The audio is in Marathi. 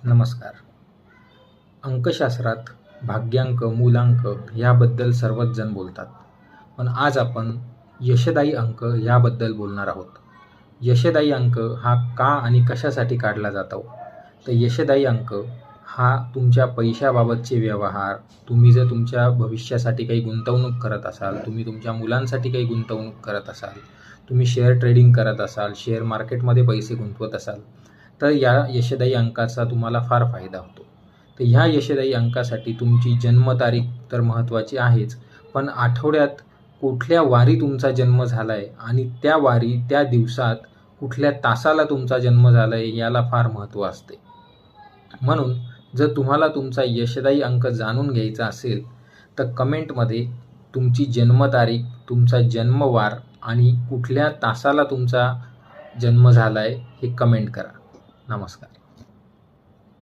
नमस्कार. अंकशास्त्रात भाग्यांक, मूलांक याबद्दल सर्वच जण बोलतात. पण आज आपण यशदायी अंक याबद्दल बोलणार आहोत. यशदायी अंक हा का आणि कशासाठी काढला जातो? तर यशदायी अंक हा तुमच्या पैशाबाबतचे व्यवहार, तुम्ही जर तुमच्या भविष्यासाठी काही गुंतवणूक करत असाल, तुम्ही तुमच्या मुलांसाठी काही गुंतवणूक करत असाल, तुम्ही शेअर ट्रेडिंग करत असाल, शेअर मार्केटमध्ये पैसे गुंतवत असाल, तर या यशदायी अंकाचा तुम्हाला फार फायदा होतो. तर ह्या यशदायी अंकासाठी तुमची जन्मतारीख तर महत्त्वाची आहेच, पण आठवड्यात कुठल्या वारी तुमचा जन्म झाला आहे आणि त्या वारी त्या दिवसात कुठल्या तासाला तुमचा जन्म झाला आहे याला फार महत्त्व असते. म्हणून जर तुम्हाला तुमचा यशदायी अंक जाणून घ्यायचा असेल तर कमेंटमध्ये तुमची जन्मतारीख, तुमचा जन्मवार आणि कुठल्या तासाला तुमचा जन्म झाला आहे हे कमेंट करा. नमस्कार.